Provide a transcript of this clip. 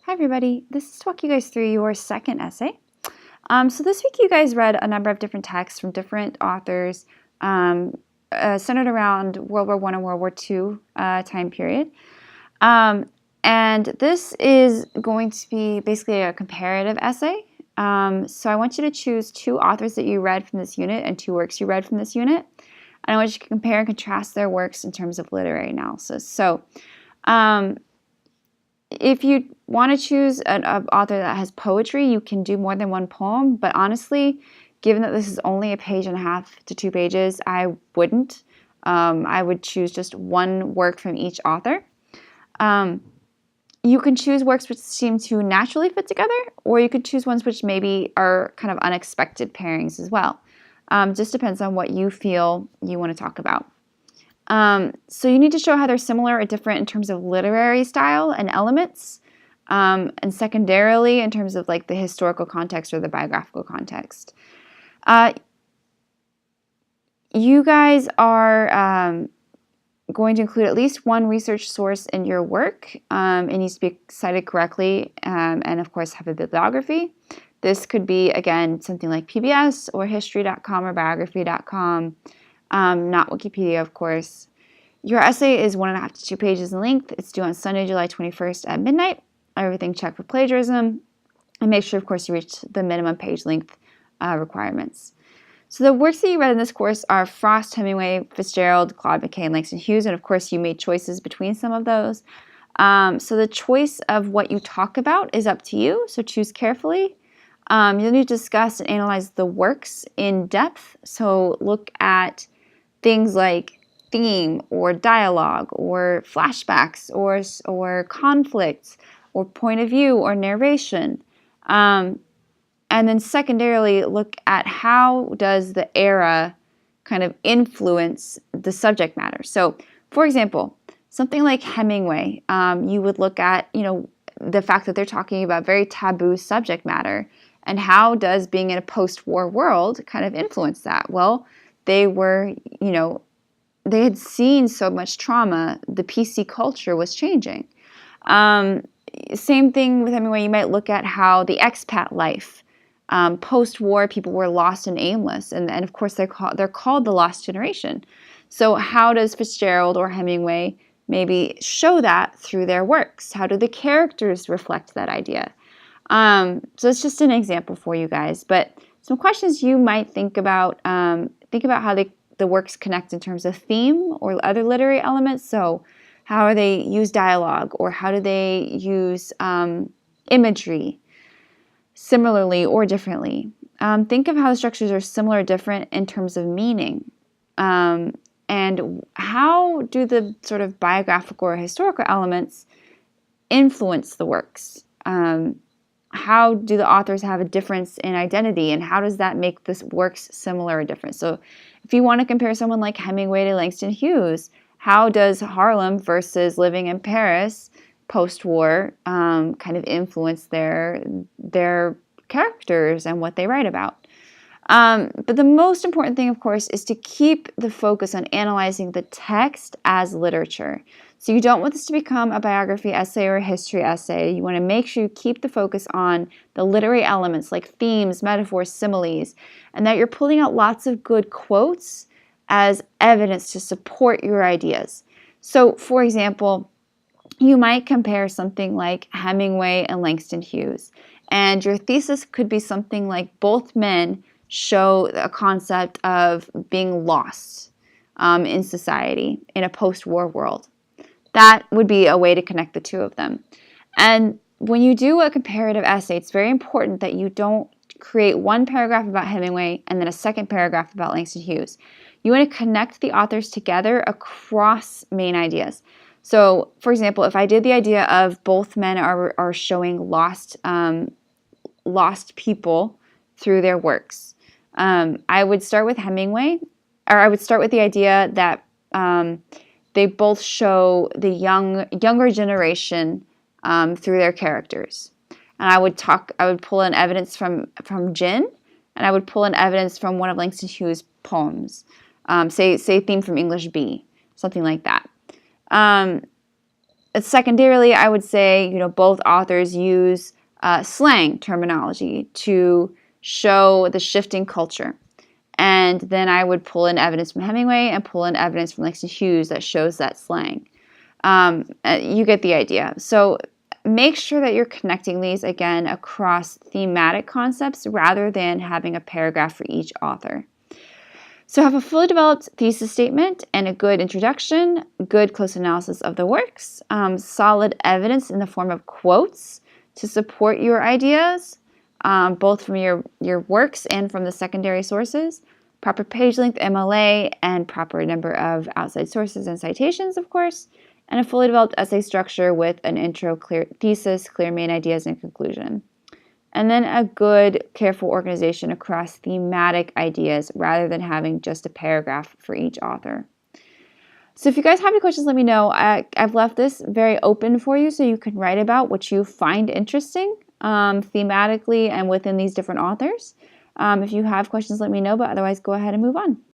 Hi everybody, this is to walk you guys through your second essay. So this week you guys read a number of different texts from different authors centered around World War I and World War II time period. And this is going to be basically a comparative essay. So I want you to choose two authors that you read from this unit and two works you read from this unit. And I want you to compare and contrast their works in terms of literary analysis. So if you want to choose an author that has poetry, you can do more than one poem. But honestly, given that this is only a page and a half to 2 pages, I wouldn't. I would choose just one work from each author. You can choose works which seem to naturally fit together, or you could choose ones which maybe are kind of unexpected pairings as well. Just depends on what you feel you want to talk about. So you need to show how they're similar or different in terms of literary style and elements, and secondarily in terms of like the historical context or the biographical context. You guys are going to include at least one research source in your work. It needs to be cited correctly and of course have a bibliography. This could be, again, something like PBS or history.com or biography.com. Not Wikipedia, of course. Your essay is 1.5 to 2 pages in length. It's due on Sunday, July 21st at midnight. Everything checked for plagiarism. And make sure, of course, you reach the minimum page length requirements. So the works that you read in this course are Frost, Hemingway, Fitzgerald, Claude McKay, and Langston Hughes. And, of course, you made choices between some of those. So the choice of what you talk about is up to you, so choose carefully. You'll need to discuss and analyze the works in depth. So look at things like theme or dialogue or flashbacks or conflicts or point of view or narration. And then secondarily, look at how does the era kind of influence the subject matter. So, for example, something like Hemingway, you would look at, the fact that they're talking about very taboo subject matter, and how does being in a post-war world kind of influence that? Well, they were, they had seen so much trauma, the PC culture was changing. Same thing with Hemingway, you might look at how the expat life, post-war, people were lost and aimless, and of course they're called the lost generation. So how does Fitzgerald or Hemingway maybe show that through their works? How do the characters reflect that idea? So it's just an example for you guys, but some questions you might think about how the works connect in terms of theme or other literary elements. So how do they use dialogue, or how do they use imagery similarly or differently? Think of how the structures are similar or different in terms of meaning. And how do the sort of biographical or historical elements influence the works? How do the authors have a difference in identity, and how does that make this works similar or different? So if you want to compare someone like Hemingway to Langston Hughes, how does Harlem versus living in Paris post-war kind of influence their characters and what they write about? But the most important thing, of course, is to keep the focus on analyzing the text as literature. So you don't want this to become a biography essay or a history essay. You want to make sure you keep the focus on the literary elements like themes, metaphors, similes, and that you're pulling out lots of good quotes as evidence to support your ideas. So, for example, you might compare something like Hemingway and Langston Hughes, and your thesis could be something like both men show a concept of being lost in society in a post-war world. That would be a way to connect the two of them. And when you do a comparative essay, it's very important that you don't create one paragraph about Hemingway and then a second paragraph about Langston Hughes. You want to connect the authors together across main ideas. So, for example, if I did the idea of both men are showing lost people through their works, I would start with Hemingway, or I would start with the idea that they both show the younger generation through their characters. And I would pull in evidence from Gin, and I would pull in evidence from one of Langston Hughes' poems. Say theme from English B, something like that. Secondarily, I would say, both authors use slang terminology to show the shifting culture. And then I would pull in evidence from Hemingway and pull in evidence from Langston Hughes that shows that slang. You get the idea. So make sure that you're connecting these, again, across thematic concepts rather than having a paragraph for each author. So have a fully developed thesis statement and a good introduction, good close analysis of the works, solid evidence in the form of quotes to support your ideas, both from your works and from the secondary sources, proper page length MLA, and proper number of outside sources and citations, of course, and a fully developed essay structure with an intro, clear thesis, clear main ideas, and conclusion. And then a good, careful organization across thematic ideas rather than having just a paragraph for each author. So if you guys have any questions, let me know. I've left this very open for you so you can write about what you find interesting thematically and within these different authors. If you have questions, let me know, but otherwise go ahead and move on.